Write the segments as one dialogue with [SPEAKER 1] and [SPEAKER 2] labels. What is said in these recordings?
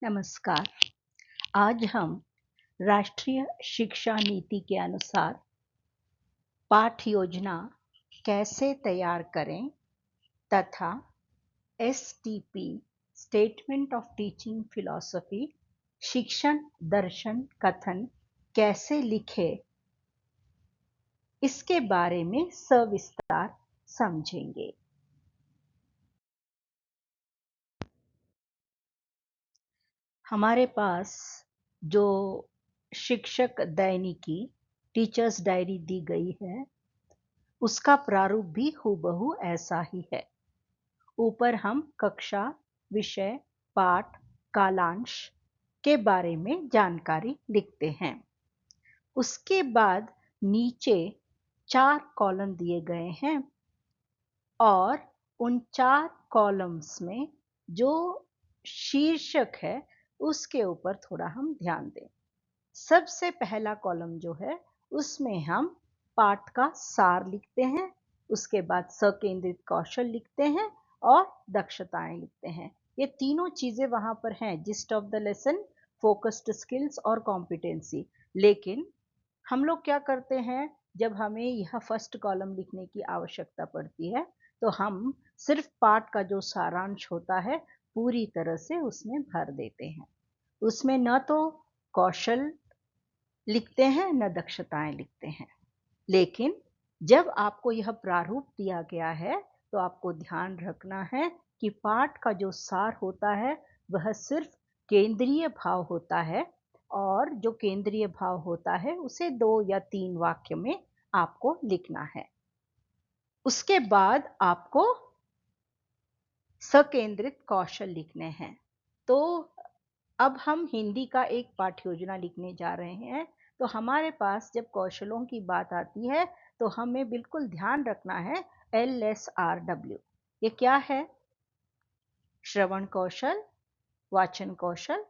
[SPEAKER 1] नमस्कार। आज हम राष्ट्रीय शिक्षा नीति के अनुसार पाठ योजना कैसे तैयार करें तथा STP statement of teaching philosophy शिक्षण दर्शन कथन कैसे लिखें, इसके बारे में सविस्तार समझेंगे। हमारे पास जो शिक्षक दैनिकी टीचर्स डायरी दी गई है उसका प्रारूप भी हूबहू ऐसा ही है। ऊपर हम कक्षा, विषय, पाठ, कालांश के बारे में जानकारी लिखते हैं। उसके बाद नीचे 4 कॉलम दिए गए हैं और उन 4 कॉलम्स में जो शीर्षक है उसके ऊपर थोड़ा हम ध्यान दें। सबसे पहला कॉलम जो है उसमें हम पाठ का सार लिखते हैं, उसके बाद सकेंद्रित कौशल लिखते हैं और दक्षताएं लिखते हैं। ये तीनों चीजें वहां पर हैं, gist of the lesson, focused skills और कॉम्पिटेंसी। लेकिन हम लोग क्या करते हैं, जब हमें यह फर्स्ट कॉलम लिखने की आवश्यकता पड़ती है तो हम सिर्फ पाठ का जो सारांश होता है पूरी तरह से उसमें भर देते हैं। उसमें न तो कौशल लिखते हैं न दक्षताएं लिखते हैं। लेकिन जब आपको यह प्रारूप दिया गया है तो आपको ध्यान रखना है कि पाठ का जो सार होता है वह सिर्फ केंद्रीय भाव होता है और जो केंद्रीय भाव होता है उसे 2 या 3 वाक्य में आपको लिखना है। उसके बाद आपको सकेंद्रित कौशल लिखने हैं। तो अब हम हिंदी का एक पाठ्य योजना लिखने जा रहे हैं, तो हमारे पास जब कौशलों की बात आती है तो हमें बिल्कुल ध्यान रखना है LSRW। ये क्या है? श्रवण कौशल, वाचन कौशल,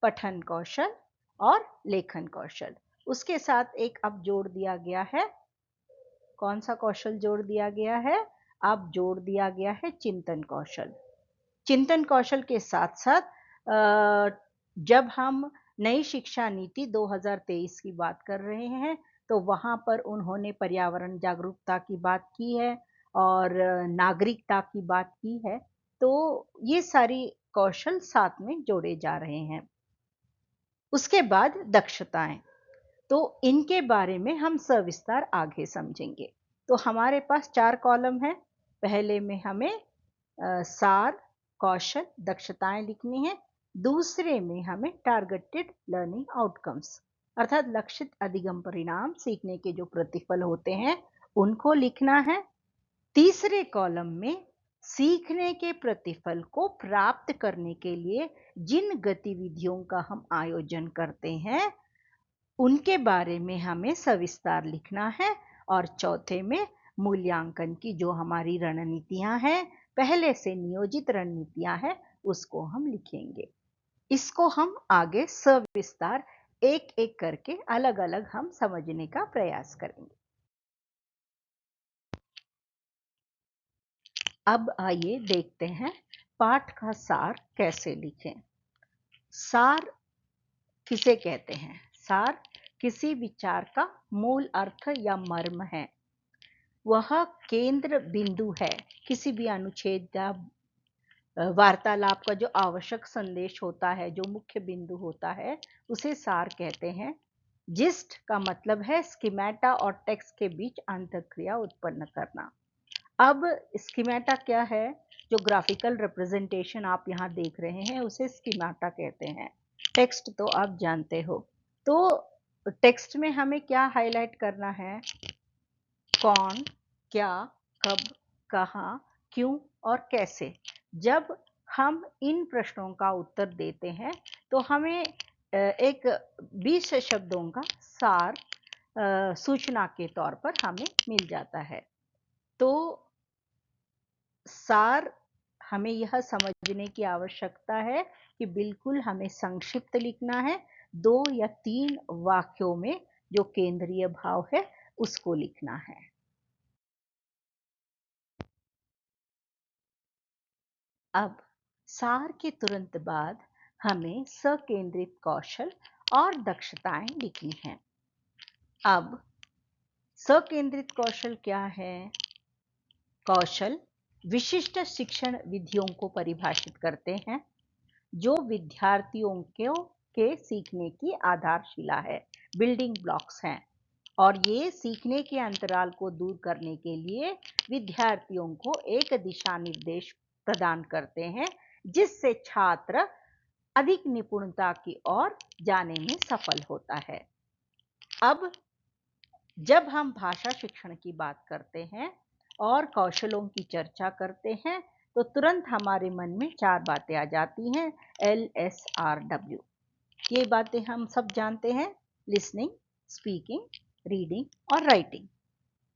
[SPEAKER 1] पठन कौशल और लेखन कौशल। उसके साथ एक अब जोड़ दिया गया है, कौन सा कौशल जोड़ दिया गया है? अब जोड़ दिया गया है चिंतन कौशल। चिंतन कौशल के साथ साथ जब हम नई शिक्षा नीति 2023 की बात कर रहे हैं तो वहाँ पर उन्होंने पर्यावरण जागरूकता की बात की है और नागरिकता की बात की है। तो ये सारी कौशल साथ में जोड़े जा रहे हैं। उसके बाद दक्षताएं, तो इनके बारे में हम सविस्तार आगे समझेंगे। तो हमारे पास 4 कॉलम हैं। पहले में हमें सार, कौशल, दक्षताएं लिखनी है। दूसरे में हमें टारगेटेड लर्निंग आउटकम्स अर्थात लक्षित अधिगम परिणाम, सीखने के जो प्रतिफल होते हैं उनको लिखना है। तीसरे कॉलम में सीखने के प्रतिफल को प्राप्त करने के लिए जिन गतिविधियों का हम आयोजन करते हैं उनके बारे में हमें सविस्तार लिखना है। और चौथे में मूल्यांकन की जो हमारी रणनीतियां हैं, पहले से नियोजित रणनीतियां हैं, उसको हम लिखेंगे। इसको हम आगे सविस्तार एक एक करके अलग अलग हम समझने का प्रयास करेंगे। अब आइए देखते हैं पाठ का सार कैसे लिखें। सार किसे कहते हैं? सार किसी विचार का मूल अर्थ या मर्म है। वह केंद्र बिंदु है। किसी भी अनुच्छेद या वार्तालाप का जो आवश्यक संदेश होता है, जो मुख्य बिंदु होता है, उसे सार कहते हैं। जिस्ट का मतलब है स्कीमेटा और टेक्स्ट के बीच अंतःक्रिया उत्पन्न करना। अब स्कीमेटा क्या है? जो ग्राफिकल रिप्रेजेंटेशन आप यहाँ देख रहे हैं उसे स्कीमेटा कहते हैं। टेक्स्ट तो आप जानते हो। तो टेक्स्ट में हमें क्या हाईलाइट करना है? कौन, क्या, कब, कहाँ, क्यों और कैसे। जब हम इन प्रश्नों का उत्तर देते हैं तो हमें एक 20 शब्दों का सार सूचना के तौर पर हमें मिल जाता है। तो सार हमें यह समझने की आवश्यकता है कि बिल्कुल हमें संक्षिप्त लिखना है। 2 या 3 वाक्यों में जो केंद्रीय भाव है उसको लिखना है। अब सार के तुरंत बाद हमें सकेंद्रित कौशल और दक्षताएं लिखनी हैं। अब सकेंद्रित कौशल क्या है? कौशल विशिष्ट शिक्षण विधियों को परिभाषित करते हैं जो विद्यार्थियों के सीखने की आधारशिला है, बिल्डिंग ब्लॉक्स हैं, और ये सीखने के अंतराल को दूर करने के लिए विद्यार्थियों को एक दिशा निर्देश प्रदान करते हैं जिससे छात्र अधिक निपुणता की ओर जाने में सफल होता है। अब जब हम भाषा शिक्षण की बात करते हैं और कौशलों की चर्चा करते हैं तो तुरंत हमारे मन में 4 बातें आ जाती हैं, LSRW। ये बातें हम सब जानते हैं, लिसनिंग, स्पीकिंग, रीडिंग और राइटिंग।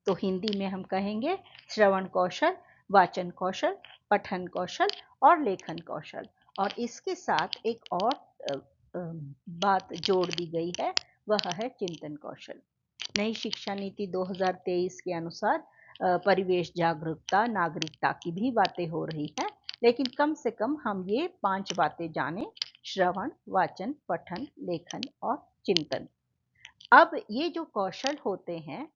[SPEAKER 1] तो हिंदी में हम कहेंगे श्रवण कौशल, वाचन कौशल, पठन कौशल और लेखन कौशल। और इसके साथ एक और बात जोड़ दी गई है, वह है चिंतन कौशल। नई शिक्षा नीति 2023 के अनुसार परिवेश जागरूकता, नागरिकता की भी बातें हो रही हैं, लेकिन कम से कम हम ये 5 बातें जानें, श्रवण, वाचन, पठन, लेखन और चिंतन। अब ये जो कौशल होते हैं,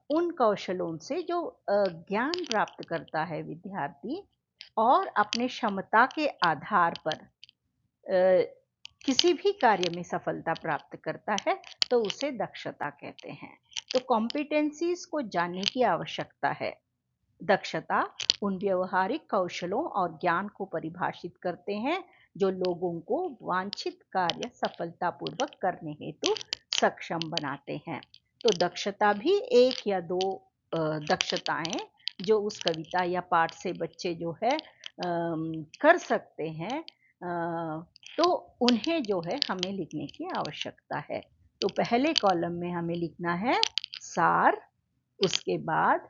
[SPEAKER 1] उन कौशलों से जो ज्ञान प्राप्त करता है विद्यार्थी और अपने क्षमता के आधार पर किसी भी कार्य में सफलता प्राप्त करता है तो उसे दक्षता कहते हैं। तो कॉम्पिटेंसीज को जानने की आवश्यकता है। दक्षता उन व्यवहारिक कौशलों और ज्ञान को परिभाषित करते हैं जो लोगों को वांछित कार्य सफलतापूर्वक करने हेतु सक्षम बनाते हैं। तो दक्षता भी एक या दो दक्षताएं जो उस कविता या पाठ से बच्चे जो है कर सकते हैं, तो उन्हें जो है हमें लिखने की आवश्यकता है। तो पहले कॉलम में हमें लिखना है सार, उसके बाद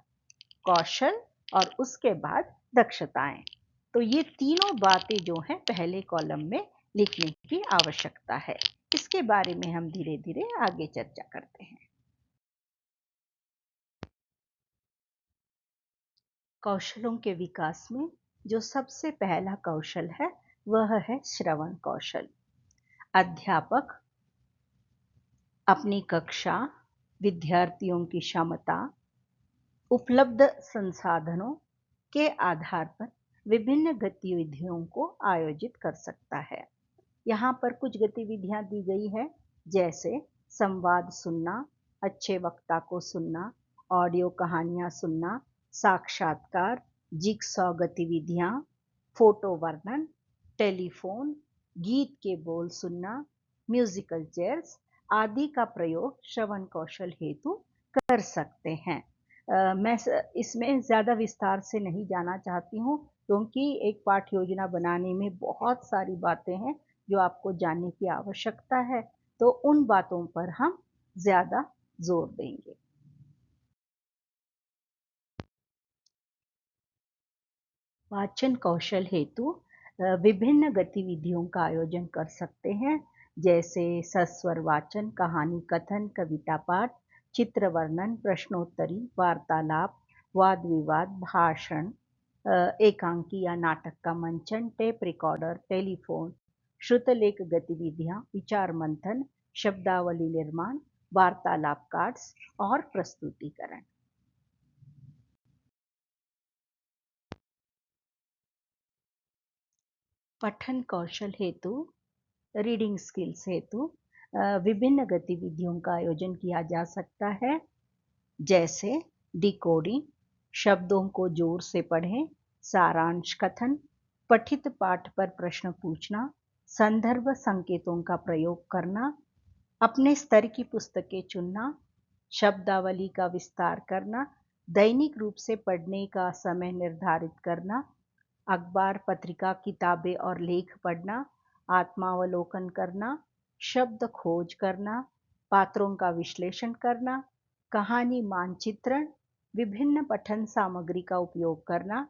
[SPEAKER 1] कौशल और उसके बाद दक्षताएं। तो ये तीनों बातें जो हैं पहले कॉलम में लिखने की आवश्यकता है। इसके बारे में हम धीरे धीरे आगे चर्चा करते हैं। कौशलों के विकास में जो सबसे पहला कौशल है वह है श्रवण कौशल। अध्यापक अपनी कक्षा, विद्यार्थियों की क्षमता, उपलब्ध संसाधनों के आधार पर विभिन्न गतिविधियों को आयोजित कर सकता है। यहाँ पर कुछ गतिविधियाँ दी गई है, जैसे संवाद सुनना, अच्छे वक्ता को सुनना, ऑडियो कहानियाँ सुनना, साक्षात्कार, जिगसॉ गतिविधियाँ, फोटो वर्णन, टेलीफोन, गीत के बोल सुनना, म्यूजिकल चेयर्स आदि का प्रयोग श्रवण कौशल हेतु कर सकते हैं। मैं इसमें ज़्यादा विस्तार से नहीं जाना चाहती हूँ क्योंकि एक पाठ योजना बनाने में बहुत सारी बातें हैं जो आपको जानने की आवश्यकता है, तो उन बातों पर हम ज़्यादा जोर देंगे। वाचन कौशल हेतु विभिन्न गतिविधियों का आयोजन कर सकते हैं, जैसे सस्वर वाचन, कहानी कथन, कविता पाठ, चित्र वर्णन, प्रश्नोत्तरी, वार्तालाप, वाद विवाद, भाषण, एकांकी या नाटक का मंचन, टेप रिकॉर्डर, टेलीफोन, श्रुतलेख गतिविधियां, विचार मंथन, शब्दावली निर्माण, वार्तालाप कार्ड्स और प्रस्तुतिकरण। पठन कौशल हेतु, रीडिंग स्किल्स हेतु विभिन्न गतिविधियों का आयोजन किया जा सकता है, जैसे डिकोडिंग, शब्दों को जोर से पढ़ें, सारांश कथन, पठित पाठ पर प्रश्न पूछना, संदर्भ संकेतों का प्रयोग करना, अपने स्तर की पुस्तकें चुनना, शब्दावली का विस्तार करना, दैनिक रूप से पढ़ने का समय निर्धारित करना, अखबार, पत्रिका, किताबें और लेख पढ़ना, आत्मावलोकन करना, शब्द खोज करना, पात्रों का विश्लेषण करना, कहानी मानचित्रण, विभिन्न पठन सामग्री का उपयोग करना,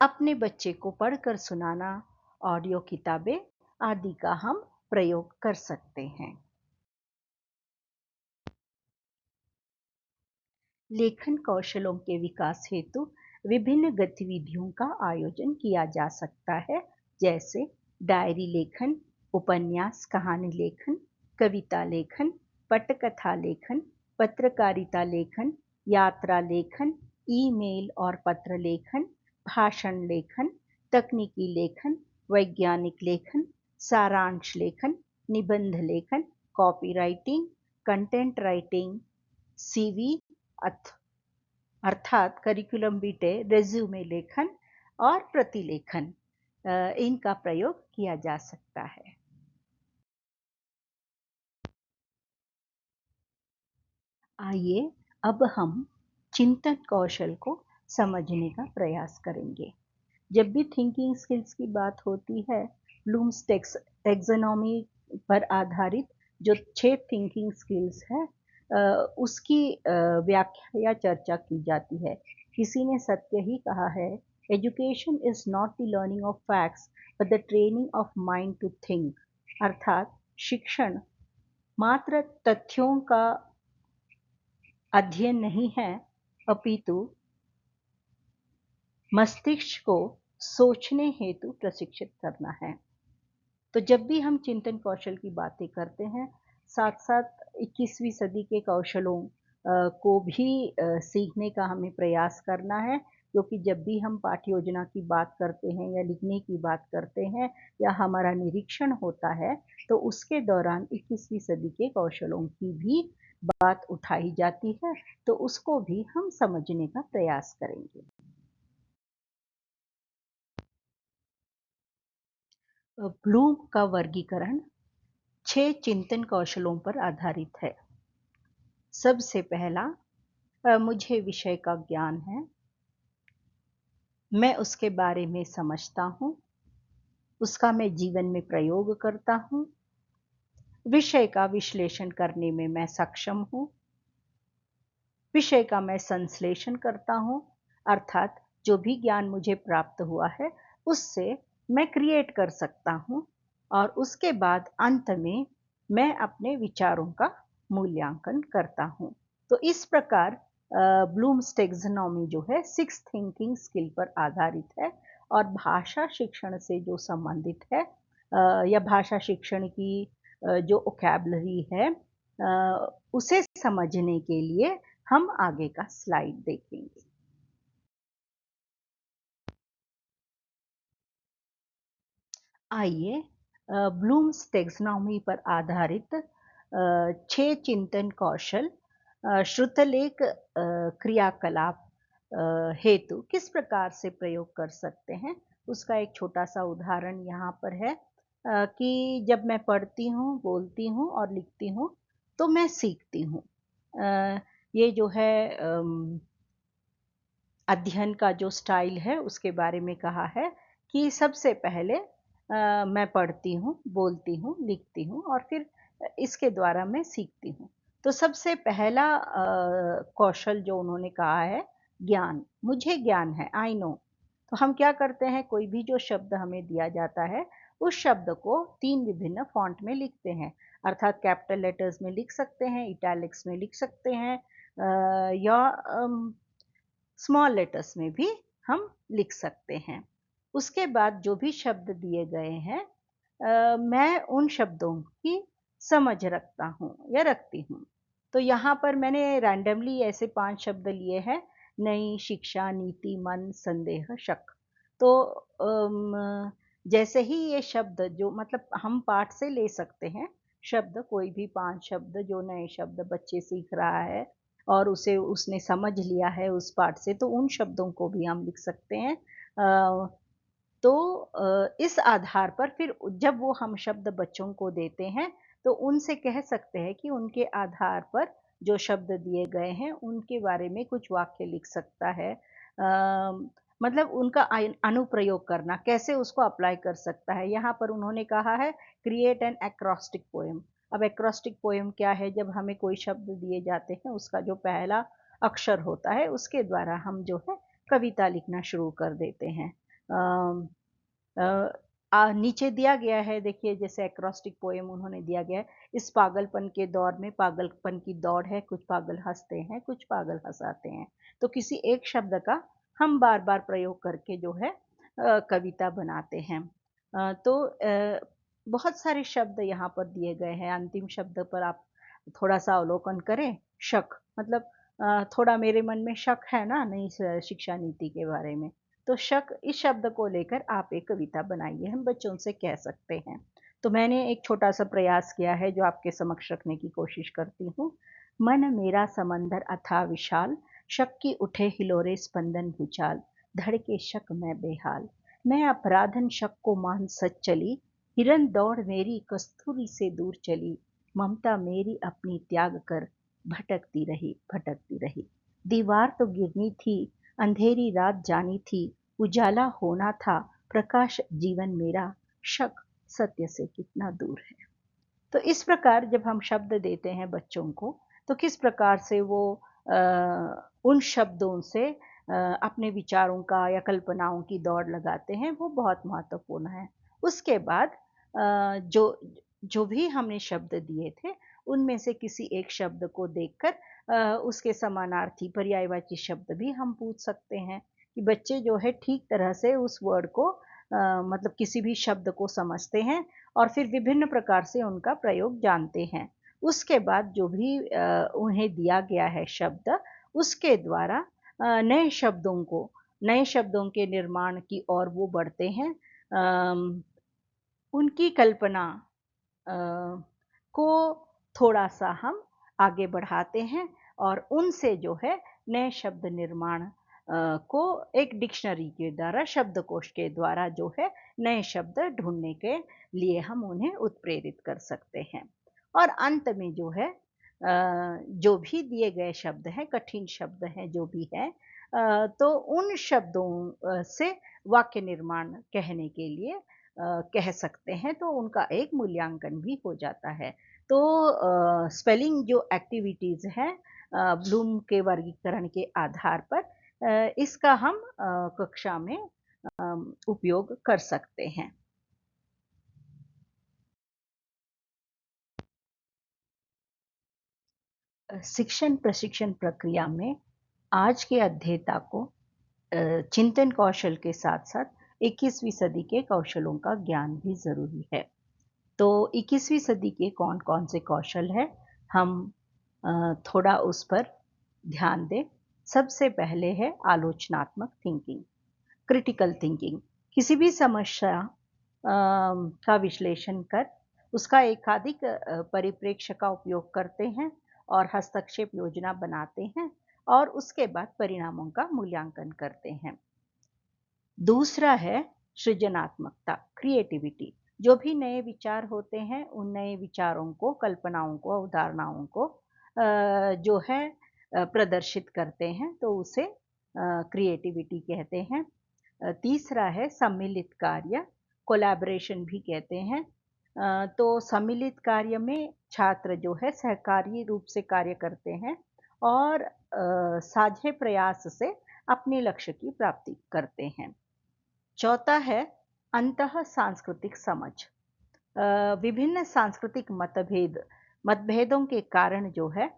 [SPEAKER 1] अपने बच्चे को पढ़कर सुनाना, ऑडियो किताबें आदि का हम प्रयोग कर सकते हैं। लेखन कौशलों के विकास हेतु विभिन्न गतिविधियों का आयोजन किया जा सकता है, जैसे डायरी लेखन, उपन्यास कहानी लेखन, कविता लेखन, पटकथा लेखन, पत्रकारिता लेखन, यात्रा लेखन, ईमेल और पत्र लेखन, भाषण लेखन, तकनीकी लेखन, वैज्ञानिक लेखन, सारांश लेखन, निबंध लेखन, copy writing, content writing, CV अर्थात करिकुलम विटे, रेज्यूमे लेखन और प्रतिलेखन, इनका प्रयोग किया जा सकता है। आइए अब हम चिंतन कौशल को समझने का प्रयास करेंगे। जब भी थिंकिंग स्किल्स की बात होती है, ब्लूम्स टैक्सोनॉमी पर आधारित जो 6 थिंकिंग स्किल्स है, उसकी व्याख्या या चर्चा की जाती है। किसी ने सत्य ही कहा है, education is not the learning of facts but the training of mind to think. अर्थात शिक्षण मात्र तथ्यों का अध्ययन नहीं है, अपितु मस्तिष्क को सोचने हेतु प्रशिक्षित करना है। तो जब भी हम चिंतन कौशल की बातें करते हैं, साथ साथ 21वीं सदी के कौशलों को भी सीखने का हमें प्रयास करना है, क्योंकि जब भी हम पाठ्य योजना की बात करते हैं या लिखने की बात करते हैं या हमारा निरीक्षण होता है, तो उसके दौरान 21वीं सदी के कौशलों की भी बात उठाई जाती है, तो उसको भी हम समझने का प्रयास करेंगे। ब्लूम का वर्गीकरण 6 चिंतन कौशलों पर आधारित है। सबसे पहला, मुझे विषय का ज्ञान है, मैं उसके बारे में समझता हूँ, उसका मैं जीवन में प्रयोग करता हूँ, विषय का विश्लेषण करने में मैं सक्षम हूँ, विषय का मैं संश्लेषण करता हूँ, अर्थात जो भी ज्ञान मुझे प्राप्त हुआ है उससे मैं क्रिएट कर सकता हूँ, और उसके बाद अंत में मैं अपने विचारों का मूल्यांकन करता हूँ। तो इस प्रकार ब्लूम्स टैक्सोनॉमी जो है 6 थिंकिंग स्किल पर आधारित है, और भाषा शिक्षण से जो संबंधित है, या भाषा शिक्षण की जो वोकैब्युलरी है, उसे समझने के लिए हम आगे का स्लाइड देखेंगे। आइए ब्लूम्स टैक्सोनॉमी पर आधारित 6 चिंतन कौशल श्रुतलेख क्रियाकलाप हेतु किस प्रकार से प्रयोग कर सकते हैं, उसका एक छोटा सा उदाहरण यहाँ पर है। कि जब मैं पढ़ती हूँ, बोलती हूँ और लिखती हूँ, तो मैं सीखती हूँ। ये जो है अध्ययन का जो स्टाइल है उसके बारे में कहा है कि सबसे पहले मैं पढ़ती हूँ, बोलती हूँ, लिखती हूँ और फिर इसके द्वारा मैं सीखती हूँ। तो सबसे पहला कौशल जो उन्होंने कहा है, ज्ञान। मुझे ज्ञान है, आई नो। तो हम क्या करते हैं, कोई भी जो शब्द हमें दिया जाता है, उस शब्द को 3 विभिन्न फॉन्ट में लिखते हैं। अर्थात कैपिटल लेटर्स में लिख सकते हैं, इटैलिक्स में लिख सकते हैं, या स्मॉल लेटर्स में भी हम लिख सकते हैं। उसके बाद जो भी शब्द दिए गए हैं, मैं उन शब्दों की समझ रखता हूँ या रखती हूँ। तो यहाँ पर मैंने रैंडमली ऐसे 5 शब्द लिए हैं, नई, शिक्षा, नीति, मन, संदेह, शक। तो जैसे ही ये शब्द जो मतलब हम पाठ से ले सकते हैं, शब्द कोई भी 5 शब्द जो नए शब्द बच्चे सीख रहा है और उसे उसने समझ लिया है उस पाठ से, तो उन शब्दों को भी हम लिख सकते हैं। तो इस आधार पर फिर जब वो हम शब्द बच्चों को देते हैं, तो उनसे कह सकते हैं कि उनके आधार पर जो शब्द दिए गए हैं, उनके बारे में कुछ वाक्य लिख सकता है। मतलब उनका अनुप्रयोग करना, कैसे उसको अप्लाई कर सकता है। यहाँ पर उन्होंने कहा है क्रिएट एन एक्रोस्टिक पोएम। अब एक्रोस्टिक पोएम क्या है, जब हमें कोई शब्द दिए जाते हैं, उसका जो पहला अक्षर होता है, उसके द्वारा हम जो है कविता लिखना शुरू कर देते हैं। नीचे दिया गया है, देखिए जैसे एक्रोस्टिक पोएम उन्होंने दिया गया है, इस पागलपन के दौर में पागलपन की दौड़ है, कुछ पागल हंसते हैं, कुछ पागल हंसाते हैं। तो किसी एक शब्द का हम बार बार प्रयोग करके जो है कविता बनाते हैं। तो बहुत सारे शब्द यहाँ पर दिए गए हैं। अंतिम शब्द पर आप थोड़ा-सा अवलोकन करें, शक मतलब थोड़ा मेरे मन में शक है ना नई शिक्षा नीति के बारे में। तो शक इस शब्द को लेकर आप एक कविता बनाइए, हम बच्चों से कह सकते हैं। तो मैंने एक छोटा-सा प्रयास किया है जो आपके समक्ष रखने की कोशिश करती हूँ। मन मेरा समंदर अथाह विशाल, शक की उठे हिलोरे स्पंदन भूचाल, धड़के शक मैं बेहाल। मैं अपराधन शक को मान सच चली, हिरन दौड़ मेरी कस्तूरी से दूर चली, ममता मेरी अपनी त्याग कर भटकती रही। दीवार तो गिरनी थी, अंधेरी रात जानी थी, उजाला होना था, प्रकाश जीवन मेरा, शक सत्य से कितना दूर है। तो इस प्रकार जब हम शब्द देते हैं बच्चों को, तो किस प्रकार से वो उन शब्दों से अपने विचारों का या कल्पनाओं की दौड़ लगाते हैं, वो बहुत महत्वपूर्ण है। उसके बाद जो जो भी हमने शब्द दिए थे, उनमें से किसी एक शब्द को देखकर उसके समानार्थी पर्यायवाची शब्द भी हम पूछ सकते हैं कि बच्चे जो है ठीक तरह से उस वर्ड को मतलब किसी भी शब्द को समझते हैं और फिर विभिन्न प्रकार से उनका प्रयोग जानते हैं। उसके बाद जो भी उन्हें दिया गया है शब्द, उसके द्वारा नए शब्दों के निर्माण की ओर वो बढ़ते हैं। उनकी कल्पना अ, को थोड़ा-सा हम आगे बढ़ाते हैं और उनसे जो है नए शब्द निर्माण को एक डिक्शनरी के द्वारा शब्दकोश के द्वारा जो है नए शब्द ढूँढने के लिए हम उन्हें उत्प्रेरित कर सकते हैं। और अंत में जो है जो भी दिए गए शब्द हैं, कठिन शब्द हैं जो भी हैं तो उन शब्दों से वाक्य निर्माण कहने के लिए कह सकते हैं तो उनका एक मूल्यांकन भी हो जाता है। तो स्पेलिंग जो एक्टिविटीज़ हैं ब्लूम के वर्गीकरण के आधार पर इसका हम कक्षा में उपयोग कर सकते हैं। शिक्षण प्रशिक्षण प्रक्रिया में आज के अध्येता को चिंतन कौशल के साथ-साथ 21वीं सदी के कौशलों का ज्ञान भी ज़रूरी है। तो 21वीं सदी के कौन-कौन से कौशल हैं, हम थोड़ा उस पर ध्यान दें। सबसे पहले है आलोचनात्मक थिंकिंग, क्रिटिकल थिंकिंग। किसी भी समस्या का विश्लेषण कर उसका एकाधिक परिप्रेक्ष्य का उपयोग करते हैं और हस्तक्षेप योजना बनाते हैं और उसके बाद परिणामों का मूल्यांकन करते हैं। दूसरा है सृजनात्मकता, क्रिएटिविटी। जो भी नए विचार होते हैं, उन नए विचारों को, कल्पनाओं को, अवधारणाओं को जो है प्रदर्शित करते हैं, तो उसे क्रिएटिविटी कहते हैं। तीसरा है सम्मिलित कार्य, कोलैबोरेशन भी कहते हैं। तो सम्मिलित कार्य में छात्र जो है सहकारी रूप से कार्य करते हैं और साझे प्रयास से अपने लक्ष्य की प्राप्ति करते हैं। चौथा है अंतः सांस्कृतिक समझ। विभिन्न सांस्कृतिक मतभेदों के कारण जो है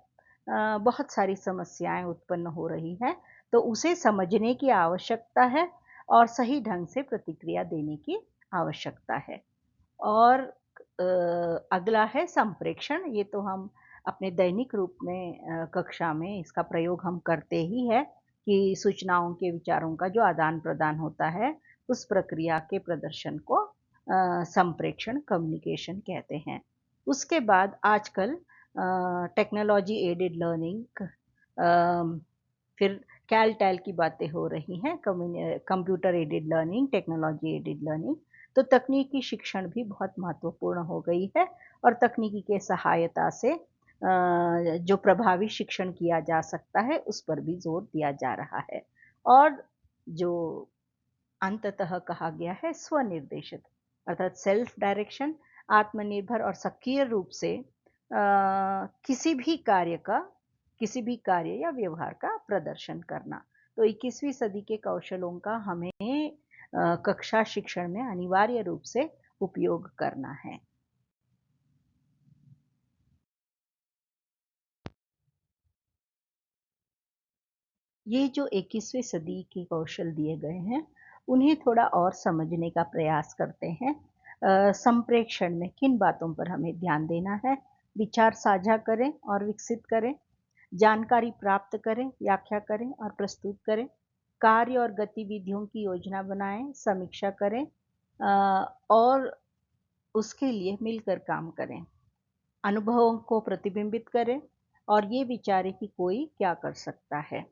[SPEAKER 1] बहुत सारी समस्याएं उत्पन्न हो रही हैं, तो उसे समझने की आवश्यकता है और सही ढंग से प्रतिक्रिया देने की आवश्यकता है। और अगला है संप्रेषण। ये तो हम अपने दैनिक रूप में कक्षा में इसका प्रयोग हम करते ही है कि सूचनाओं के विचारों का जो आदान-प्रदान होता है, उस प्रक्रिया के प्रदर्शन को संप्रेषण कम्युनिकेशन कहते हैं। उसके बाद आजकल टेक्नोलॉजी एडेड लर्निंग फिर कैल-टैल की बातें हो रही हैं, computer aided learning, technology aided learning. तो तकनीकी शिक्षण भी बहुत महत्वपूर्ण हो गई है और तकनीकी के सहायता से जो प्रभावी शिक्षण किया जा सकता है, उस पर भी जोर दिया जा रहा है। और जो अंततः कहा गया है स्वनिर्देशित अर्थात सेल्फ डायरेक्शन, आत्मनिर्भर और सक्रिय रूप से किसी भी कार्य या व्यवहार का प्रदर्शन करना। तो 21वीं सदी के कौशलों का हमें कक्षा शिक्षण में अनिवार्य रूप से उपयोग करना है। ये जो 21वीं सदी के कौशल दिए गए हैं, उन्हें थोड़ा और समझने का प्रयास करते हैं। संप्रेषण में किन बातों पर हमें ध्यान देना है, विचार साझा करें और विकसित करें, जानकारी प्राप्त करें, व्याख्या करें और प्रस्तुत करें, कार्य और गतिविधियों की योजना बनाएं, समीक्षा करें और उसके लिए मिलकर काम करें, अनुभवों को प्रतिबिंबित करें और ये विचारें कि कोई क्या कर सकता है।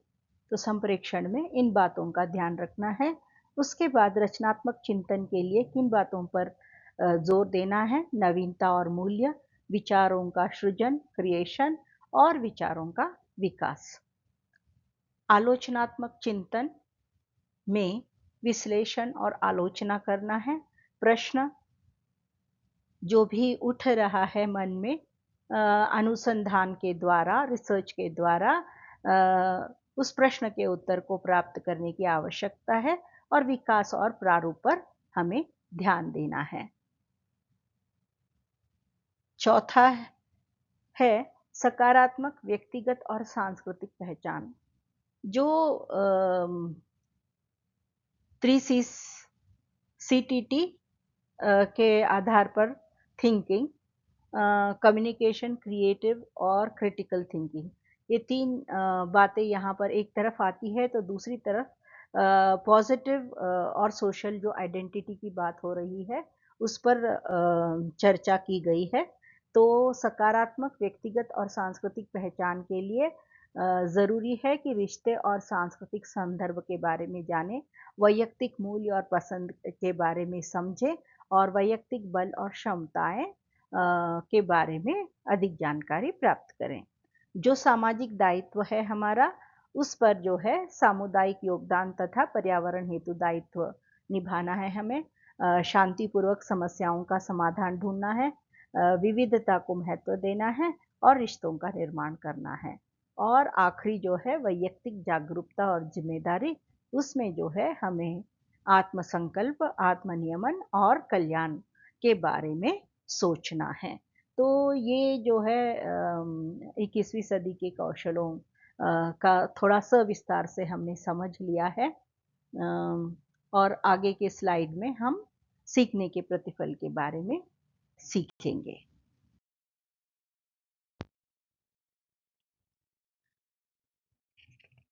[SPEAKER 1] तो संप्रेषण में इन बातों का ध्यान रखना है। उसके बाद रचनात्मक चिंतन के लिए किन बातों पर जोर देना है, नवीनता और मूल्य, विचारों का सृजन, क्रिएशन और विचारों का विकास। आलोचनात्मक चिंतन में विश्लेषण और आलोचना करना है, प्रश्न जो भी उठ रहा है मन में अनुसंधान के द्वारा, रिसर्च के द्वारा उस प्रश्न के उत्तर को प्राप्त करने की आवश्यकता है और विकास और प्रारूप पर हमें ध्यान देना है। चौथा है सकारात्मक व्यक्तिगत और सांस्कृतिक पहचान, जो 3CTT के आधार पर थिंकिंग, कम्युनिकेशन, क्रिएटिव और क्रिटिकल थिंकिंग, ये तीन बातें यहाँ पर एक तरफ आती है, तो दूसरी तरफ पॉजिटिव और सोशल जो आइडेंटिटी की बात हो रही है उस पर चर्चा की गई है। तो सकारात्मक व्यक्तिगत और सांस्कृतिक पहचान के लिए ज़रूरी है कि रिश्ते और सांस्कृतिक संदर्भ के बारे में जानें, वैयक्तिक मूल्य और पसंद के बारे में समझें और वैयक्तिक बल और क्षमताएं के बारे में अधिक जानकारी प्राप्त करें। जो सामाजिक दायित्व है हमारा, उस पर जो है सामुदायिक योगदान तथा पर्यावरण हेतु दायित्व निभाना है हमें, शांतिपूर्वक समस्याओं का समाधान ढूंढना है, विविधता को महत्व देना है और रिश्तों का निर्माण करना है। और आखिरी जो है वैयक्तिक जागरूकता और जिम्मेदारी, उसमें जो है हमें आत्मसंकल्प, आत्मनियमन और कल्याण के बारे में सोचना है। तो ये जो है 21वीं सदी के कौशलों का थोड़ा सविस्तार से हमने समझ लिया है। और आगे के स्लाइड में हम सीखने के प्रतिफल के बारे में सीखेंगे।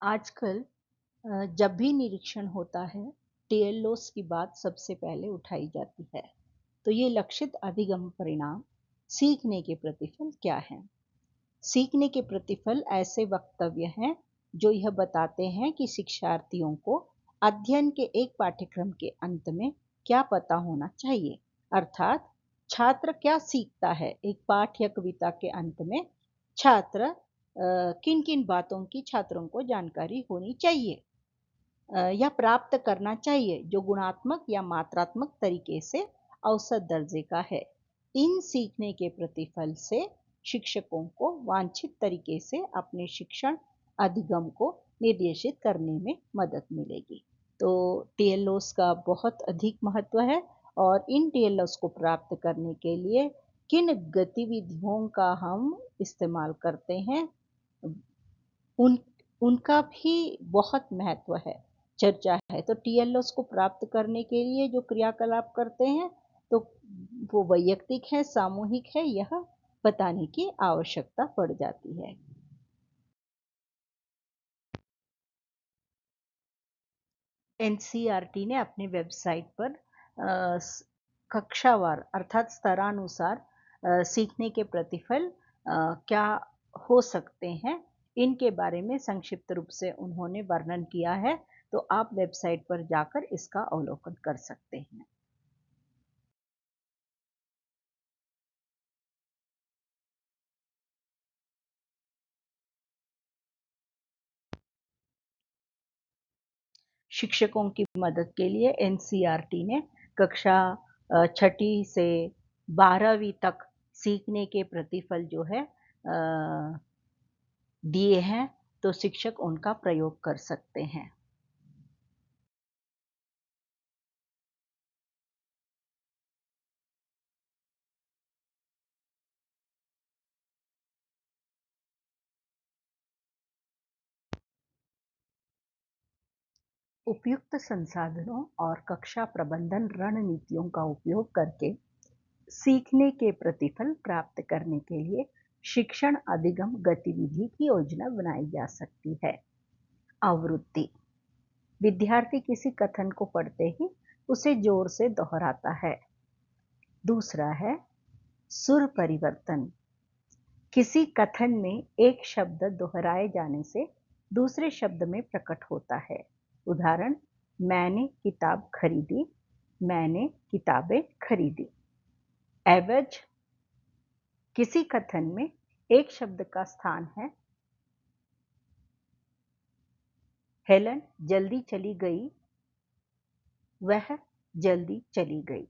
[SPEAKER 1] आजकल जब भी निरीक्षण होता है, टीएलओस की बात सबसे पहले उठाई जाती है। तो ये लक्षित अधिगम परिणाम सीखने के प्रतिफल क्या हैं? सीखने के प्रतिफल ऐसे वक्तव्य हैं जो यह बताते हैं कि शिक्षार्थियों को अध्ययन के एक पाठ्यक्रम के अंत में क्या पता होना चाहिए, अर्थात छात्र क्या सीखता है। एक पाठ या कविता के अंत में छात्र किन किन बातों की छात्रों को जानकारी होनी चाहिए या प्राप्त करना चाहिए, जो गुणात्मक या मात्रात्मक तरीके से औसत दर्जे का है। इन सीखने के प्रतिफल से शिक्षकों को वांछित तरीके से अपने शिक्षण अधिगम को निर्देशित करने में मदद मिलेगी। तो टीएलओस का बहुत अधिक महत्व है और इन टीएलओस को प्राप्त करने के लिए किन गतिविधियों का हम इस्तेमाल करते हैं, उन उनका भी बहुत महत्व है, चर्चा है। तो टीएलओस को प्राप्त करने के लिए जो क्रियाकलाप करते हैं, तो वो वैयक्तिक है, सामूहिक है, यह बताने की आवश्यकता पड़ जाती है। एनसीईआरटी ने अपने वेबसाइट पर कक्षावार अर्थात स्तरानुसार सीखने के प्रतिफल क्या हो सकते हैं, इनके बारे में संक्षिप्त रूप से उन्होंने वर्णन किया है। तो आप वेबसाइट पर जाकर इसका अवलोकन कर सकते हैं। शिक्षकों की मदद के लिए एनसीईआरटी ने कक्षा छठी से 12वीं तक सीखने के प्रतिफल जो है दिए हैं, तो शिक्षक उनका प्रयोग कर सकते हैं। उपयुक्त संसाधनों और कक्षा प्रबंधन रणनीतियों का उपयोग करके सीखने के प्रतिफल प्राप्त करने के लिए शिक्षण अधिगम गतिविधि की योजना बनाई जा सकती है। आवृत्ति: विद्यार्थी किसी कथन को पढ़ते ही उसे जोर से दोहराता है। दूसरा है सुर परिवर्तन: किसी कथन में एक शब्द दोहराए जाने से दूसरे शब्द में प्रकट होता है। उदाहरण: मैंने किताब खरीदी, मैंने किताबें खरीदी। एवज: किसी कथन में एक शब्द का स्थान है। हेलन जल्दी चली गई, वह जल्दी चली गई।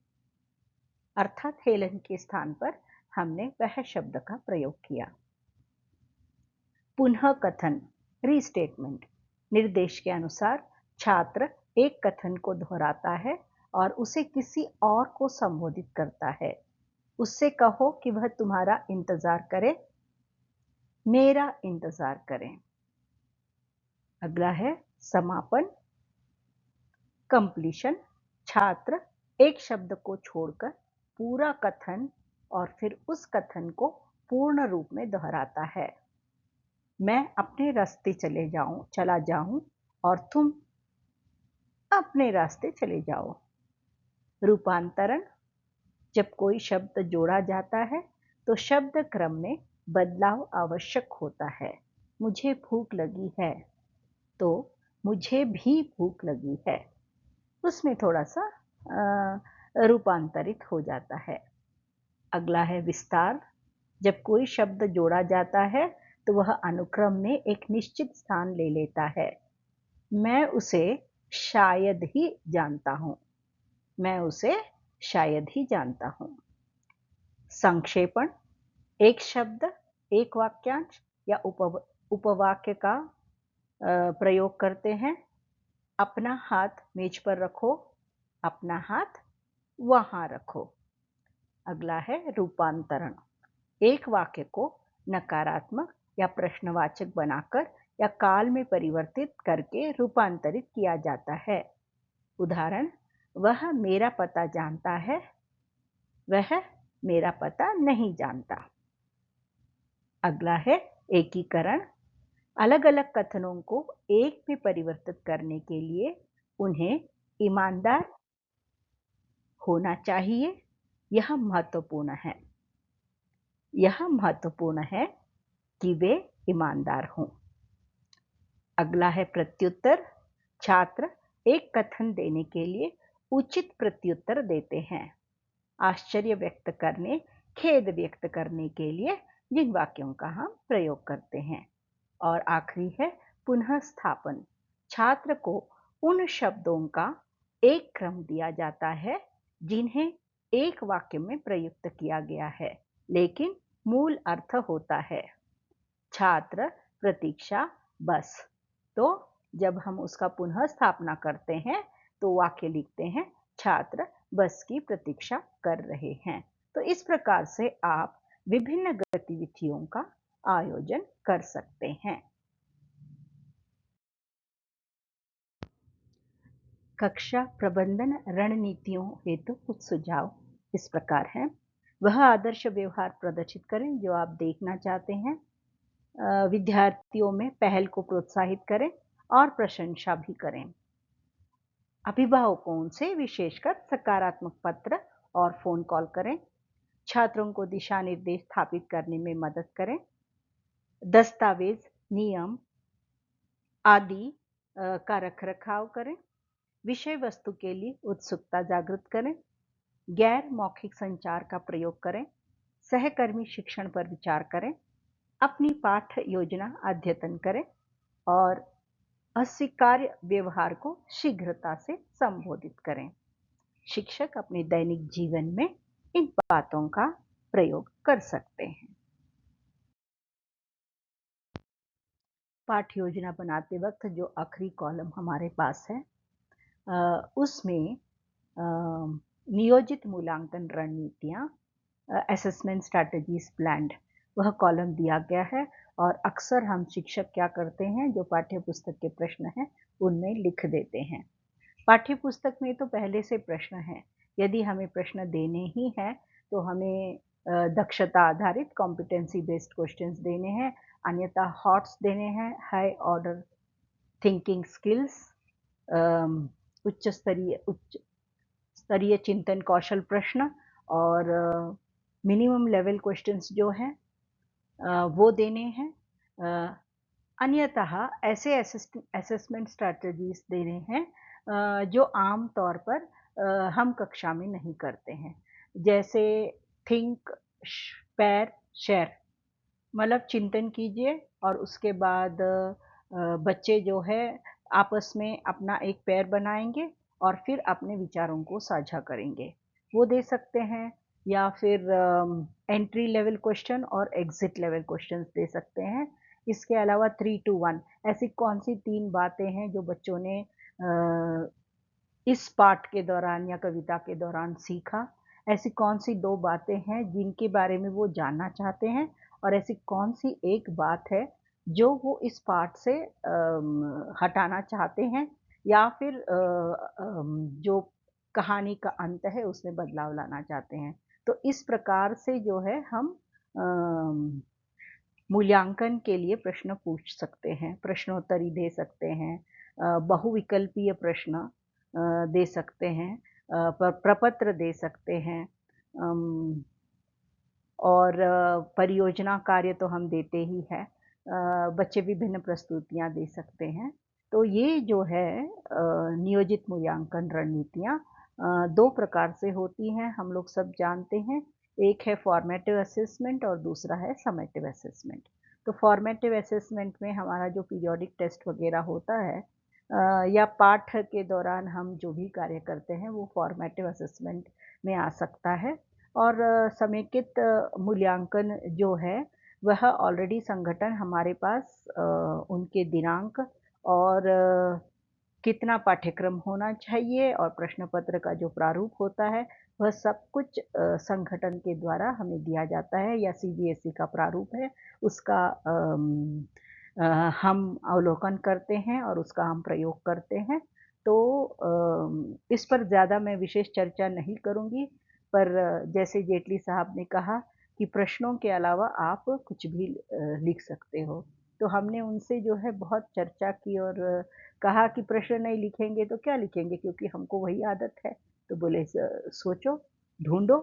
[SPEAKER 1] अर्थात हेलन के स्थान पर हमने वह शब्द का प्रयोग किया। पुनः कथन रीस्टेटमेंट: निर्देश के अनुसार छात्र एक कथन को दोहराता है और उसे किसी और को संबोधित करता है। उससे कहो कि वह तुम्हारा इंतजार करे, मेरा इंतजार करें। अगला है समापन कंप्लीशन: छात्र एक शब्द को छोड़कर पूरा कथन और फिर उस कथन को पूर्ण रूप में दोहराता है। मैं अपने रास्ते चला जाऊं और तुम अपने रास्ते चले जाओ। रूपांतरण: जब कोई शब्द जोड़ा जाता है तो शब्द क्रम में बदलाव आवश्यक होता है। मुझे भूख लगी है तो मुझे भी भूख लगी है, उसमें थोड़ा सा रूपांतरित हो जाता है। अगला है विस्तार: जब कोई शब्द जोड़ा जाता है तो वह अनुक्रम में एक निश्चित स्थान ले लेता है। मैं उसे शायद ही जानता हूं, मैं उसे शायद ही जानता हूं। संक्षेपण: एक शब्द, एक वाक्यांश या उपवाक्य का प्रयोग करते हैं। अपना हाथ मेज पर रखो, अपना हाथ वहां रखो। अगला है रूपांतरण: एक वाक्य को नकारात्मक या प्रश्नवाचक बनाकर या काल में परिवर्तित करके रूपांतरित किया जाता है। उदाहरण: वह मेरा पता जानता है, वह मेरा पता नहीं जानता। अगला है एकीकरण: अलग अलग कथनों को एक में परिवर्तित करने के लिए उन्हें ईमानदार होना चाहिए। यह महत्वपूर्ण है, यह महत्वपूर्ण है कि वे ईमानदार हों। अगला है प्रत्युत्तर: छात्र एक कथन देने के लिए उचित प्रत्युत्तर देते हैं। आश्चर्य व्यक्त करने, खेद व्यक्त करने के लिए जिन वाक्यों का हम प्रयोग करते हैं। और आखिरी है पुनः स्थापन: छात्र को उन शब्दों का एक क्रम दिया जाता है जिन्हें एक वाक्य में प्रयुक्त किया गया है, लेकिन मूल अर्थ होता है छात्र, प्रतीक्षा, बस। तो जब हम उसका पुनः स्थापना करते हैं तो वाक्य लिखते हैं छात्र बस की प्रतीक्षा कर रहे हैं। तो इस प्रकार से आप विभिन्न गतिविधियों का आयोजन कर सकते हैं। कक्षा प्रबंधन रणनीतियों हेतु कुछ सुझाव इस प्रकार हैं। वह आदर्श व्यवहार प्रदर्शित करें जो आप देखना चाहते हैं। विद्यार्थियों में पहल को प्रोत्साहित करें और प्रशंसा भी करें। अभिभावकों से विशेषकर सकारात्मक पत्र और फोन कॉल करें। छात्रों को दिशा निर्देश स्थापित करने में मदद करें। दस्तावेज, नियम आदि का रखरखाव करें। विषय वस्तु के लिए उत्सुकता जागृत करें। गैर मौखिक संचार का प्रयोग करें। सहकर्मी शिक्षण पर विचार करें। अपनी पाठ्य योजना अद्यतन करें और अस्वीकार्य व्यवहार को शीघ्रता से संबोधित करें। शिक्षक अपने दैनिक जीवन में इन बातों का प्रयोग कर सकते हैं। पाठ्य योजना बनाते वक्त जो आखिरी कॉलम हमारे पास है उसमें नियोजित मूल्यांकन रणनीतियाँ, असेसमेंट स्ट्रैटेजीज प्लान्ड, वह कॉलम दिया गया है और अक्सर हम शिक्षक क्या करते हैं, जो पाठ्य पुस्तक के प्रश्न हैं उनमें लिख देते हैं। पाठ्य पुस्तक में तो पहले से प्रश्न हैं, यदि हमें प्रश्न देने ही हैं तो हमें दक्षता आधारित कॉम्पिटेंसी बेस्ड क्वेश्चंस देने हैं, अन्यथा हॉट्स देने हैं, हाई ऑर्डर थिंकिंग स्किल्स, उच्च स्तरीय चिंतन कौशल प्रश्न और मिनिमम लेवल क्वेश्चंस जो हैं वो देने हैं। अन्यतः ऐसे असेसमेंट स्ट्रैटेजीज देने हैं जो आम तौर पर हम कक्षा में नहीं करते हैं, जैसे थिंक, पैर, शेयर, मतलब चिंतन कीजिए और उसके बाद बच्चे जो है आपस में अपना एक पेयर बनाएंगे और फिर अपने विचारों को साझा करेंगे, वो दे सकते हैं। या फिर एंट्री लेवल क्वेश्चन और एग्जिट लेवल क्वेश्चंस दे सकते हैं। इसके अलावा 3 to 1 ऐसी कौन सी 3 बातें हैं जो बच्चों ने इस पाठ के दौरान या कविता के दौरान सीखा, ऐसी कौन सी 2 बातें हैं जिनके बारे में वो जानना चाहते हैं और ऐसी कौन सी एक बात है जो वो इस पाठ से हटाना चाहते हैं या फिर जो कहानी का अंत है उसमें बदलाव लाना चाहते हैं। तो इस प्रकार से जो है हम मूल्यांकन के लिए प्रश्न पूछ सकते हैं, प्रश्नोत्तरी दे सकते हैं, बहुविकल्पीय प्रश्न दे सकते हैं, प्रपत्र दे सकते हैं, और परियोजना कार्य तो हम देते ही हैं। बच्चे विभिन्न प्रस्तुतियाँ दे सकते हैं। तो ये जो है नियोजित मूल्यांकन रणनीतियाँ 2 प्रकार से होती हैं, हम लोग सब जानते हैं। एक है फॉर्मेटिव असेसमेंट और दूसरा है समेटिव असेसमेंट। तो फॉर्मेटिव असेसमेंट में हमारा जो पीरियोडिक टेस्ट वगैरह होता है या पाठ के दौरान हम जो भी कार्य करते हैं वो फॉर्मेटिव असेसमेंट में आ सकता है। और समेकित मूल्यांकन जो है वह ऑलरेडी संगठन हमारे पास उनके दिनांक और कितना पाठ्यक्रम होना चाहिए और प्रश्न पत्र का जो प्रारूप होता है वह सब कुछ संगठन के द्वारा हमें दिया जाता है, या सीबीएसई का प्रारूप है उसका हम अवलोकन करते हैं और उसका हम प्रयोग करते हैं। तो इस पर ज़्यादा मैं विशेष चर्चा नहीं करूँगी, पर जैसे जेटली साहब ने कहा कि प्रश्नों के अलावा आप कुछ भी लिख सकते हो। तो हमने उनसे जो है बहुत चर्चा की और कहा कि प्रश्न नहीं लिखेंगे तो क्या लिखेंगे, क्योंकि हमको वही आदत है। तो बोले सोचो, ढूँढो।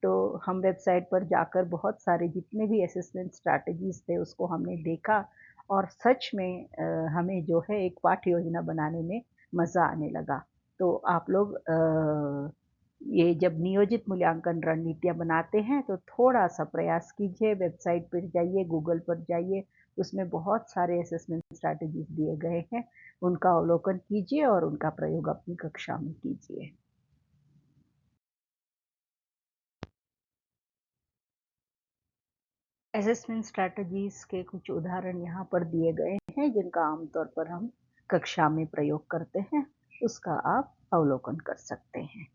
[SPEAKER 1] तो हम वेबसाइट पर जाकर बहुत सारे जितने भी असेसमेंट स्ट्रैटेजीज़ थे उसको हमने देखा और सच में हमें जो है एक पाठ्य योजना बनाने में मज़ा आने लगा। तो आप लोग ये जब नियोजित मूल्यांकन रणनीतियाँ बनाते हैं तो थोड़ा-सा प्रयास कीजिए, वेबसाइट पर जाइए, गूगल पर जाइए, उसमें बहुत सारे असेसमेंट स्ट्रैटेजीज़ दिए गए हैं, उनका अवलोकन कीजिए और उनका प्रयोग अपनी कक्षा में कीजिए। असेसमेंट स्ट्रैटेजीज़ के कुछ उदाहरण यहाँ पर दिए गए हैं जिनका आमतौर पर हम कक्षा में प्रयोग करते हैं, उसका आप अवलोकन कर सकते हैं।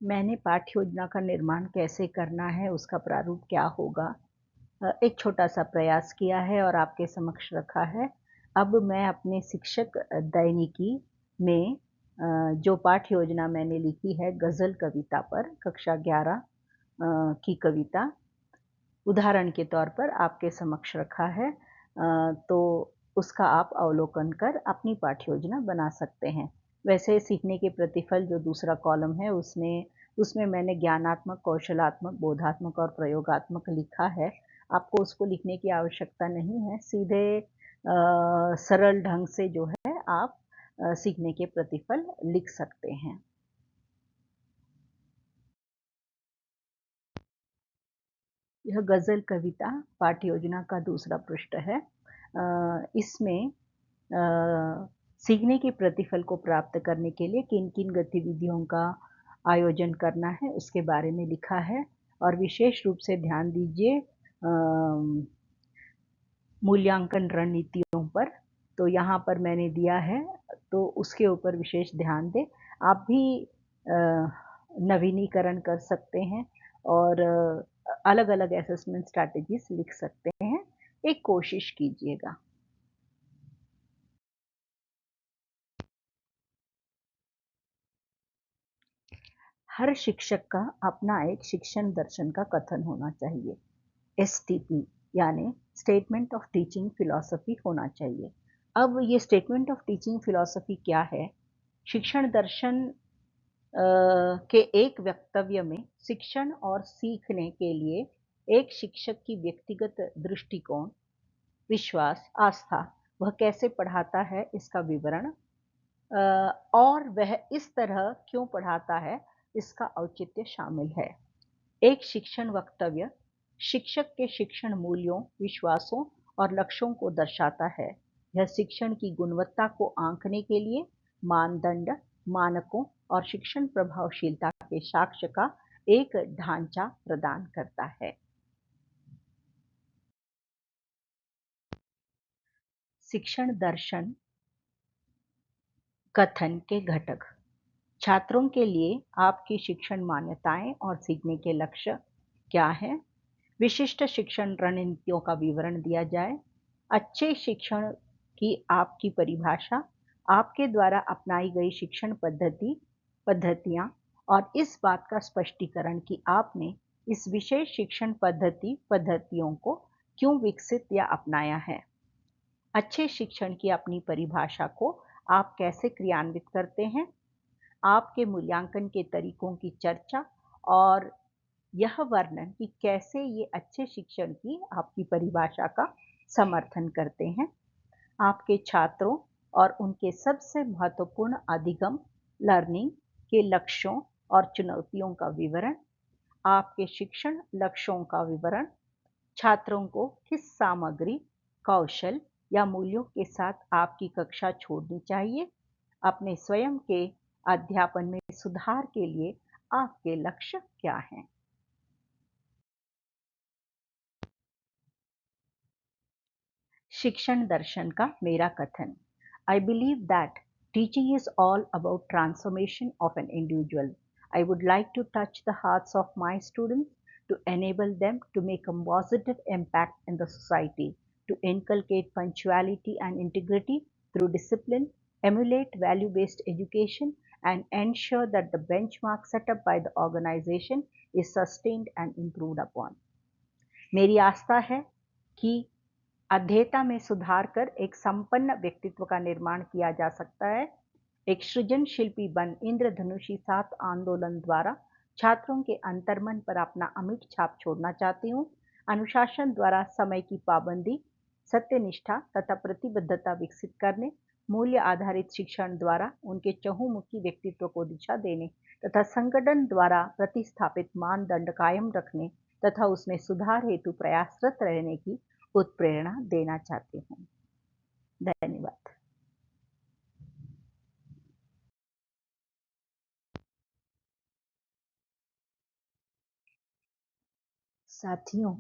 [SPEAKER 1] मैंने पाठ्य योजना का निर्माण कैसे करना है, उसका प्रारूप क्या होगा, एक छोटा-सा प्रयास किया है और आपके समक्ष रखा है। अब मैं अपने शिक्षक दैनिकी में जो पाठ्य योजना मैंने लिखी है गज़ल कविता पर, कक्षा 11 की कविता, उदाहरण के तौर पर आपके समक्ष रखा है। तो उसका आप अवलोकन कर अपनी पाठ्य योजना बना सकते हैं। वैसे सीखने के प्रतिफल जो दूसरा कॉलम है उसमें उसमें मैंने ज्ञानात्मक, कौशलात्मक, बोधात्मक और प्रयोगात्मक लिखा है। आपको उसको लिखने की आवश्यकता नहीं है, सीधे सरल ढंग से जो है आप सीखने के प्रतिफल लिख सकते हैं। यह गज़ल कविता पाठ्य योजना का दूसरा पृष्ठ है। इसमें सीखने के प्रतिफल को प्राप्त करने के लिए किन-किन गतिविधियों का आयोजन करना है उसके बारे में लिखा है और विशेष रूप से ध्यान दीजिए मूल्यांकन रणनीतियों पर, तो यहाँ पर मैंने दिया है, तो उसके ऊपर विशेष ध्यान दें। आप भी नवीनीकरण कर सकते हैं और अलग-अलग असेसमेंट स्ट्रैटेजीज लिख सकते हैं। एक कोशिश कीजिएगा। हर शिक्षक का अपना एक शिक्षण दर्शन का कथन होना चाहिए। STP यानी स्टेटमेंट ऑफ टीचिंग फिलॉसफी होना चाहिए। अब ये स्टेटमेंट ऑफ टीचिंग फिलॉसफी क्या है? शिक्षण दर्शन के एक वक्तव्य में शिक्षण और सीखने के लिए एक शिक्षक की व्यक्तिगत दृष्टिकोण, विश्वास, आस्था, वह कैसे पढ़ाता है इसका विवरण, और वह इस तरह क्यों पढ़ाता है इसका औचित्य शामिल है। एक शिक्षण वक्तव्य शिक्षक के शिक्षण मूल्यों, विश्वासों और लक्ष्यों को दर्शाता है। यह शिक्षण की गुणवत्ता को आंकने के लिए मानदंड, मानकों और शिक्षण प्रभावशीलता के साक्ष्य का एक ढांचा प्रदान करता है। शिक्षण दर्शन कथन के घटक। छात्रों के लिए आपकी शिक्षण मान्यताएं और सीखने के लक्ष्य क्या हैं? विशिष्ट शिक्षण रणनीतियों का विवरण दिया जाए। अच्छे शिक्षण की आपकी परिभाषा, आपके द्वारा अपनाई गई शिक्षण पद्धतियां और इस बात का स्पष्टीकरण कि आपने इस विशेष शिक्षण पद्धतियों को क्यों विकसित या अपनाया है। अच्छे शिक्षण की अपनी परिभाषा को आप कैसे क्रियान्वित करते हैं? आपके मूल्यांकन के तरीकों की चर्चा और यह वर्णन कि कैसे ये अच्छे शिक्षण की आपकी परिभाषा का समर्थन करते हैं। आपके छात्रों और उनके सबसे महत्वपूर्ण अधिगम लर्निंग के लक्ष्यों और चुनौतियों का विवरण, आपके शिक्षण लक्ष्यों का विवरण, छात्रों को किस सामग्री, कौशल या मूल्यों के साथ आपकी कक्षा छोड़नी चाहिए, अपने स्वयं के अध्यापन में सुधार के लिए आपके लक्ष्य क्या हैं। शिक्षण दर्शन का मेरा कथन। I believe that teaching is all about transformation of an individual. I would like to touch the hearts of my students to enable them to make a positive impact in the society, to inculcate punctuality and integrity through discipline, emulate value-based education, and ensure that the benchmark set up by the organization is sustained and improved upon. मेरी आस्था है कि अध्येता में सुधार कर एक संपन्न व्यक्तित्व का निर्माण किया जा सकता है। एक सृजन शिल्पी बन इंद्रधनुषी 7 आंदोलन द्वारा छात्रों के अंतर्मन पर अपना अमिट छाप छोड़ना चाहती हूँ। अनुशासन द्वारा समय की पाबंदी, सत्यनिष्ठा तथा प्रतिबद्धता विकसित करने, मूल्य आधारित शिक्षण द्वारा उनके चहुमुखी व्यक्तित्व को दिशा देने तथा संगठन द्वारा प्रतिस्थापित मानदंड कायम रखने तथा उसमें सुधार हेतु प्रयासरत रहने की उत्प्रेरणा देना चाहती हूँ। धन्यवाद। साथियों,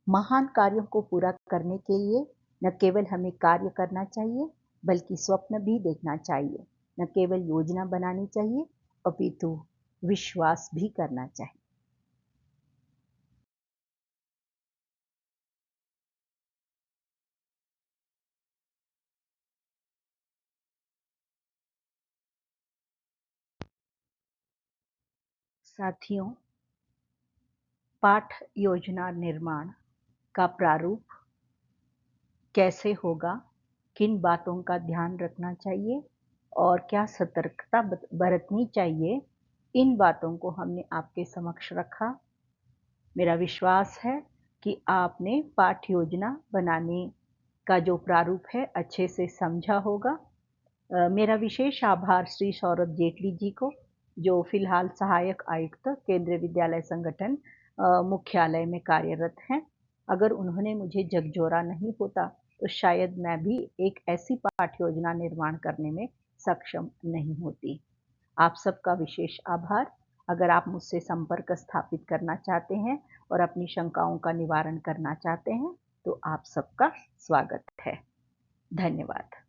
[SPEAKER 1] महान कार्यों को पूरा करने के लिए न केवल हमें कार्य करना चाहिए बल्कि स्वप्न भी देखना चाहिए। न केवल योजना बनानी चाहिए अपितु विश्वास भी करना चाहिए। साथियों, पाठ योजना निर्माण का प्रारूप कैसे होगा, किन बातों का ध्यान रखना चाहिए और क्या सतर्कता बरतनी चाहिए, इन बातों को हमने आपके समक्ष रखा। मेरा विश्वास है कि आपने पाठ योजना बनाने का जो प्रारूप है अच्छे से समझा होगा। मेरा विशेष आभार श्री सौरभ जेटली जी को, जो फिलहाल सहायक आयुक्त केंद्रीय विद्यालय संगठन मुख्यालय में कार्यरत हैं। अगर उन्होंने मुझे झकझोरा नहीं होता तो शायद मैं भी एक ऐसी पाठ योजना निर्माण करने में सक्षम नहीं होती। आप सबका विशेष आभार। अगर आप मुझसे संपर्क स्थापित करना चाहते हैं और अपनी शंकाओं का निवारण करना चाहते हैं, तो आप सबका स्वागत है। धन्यवाद।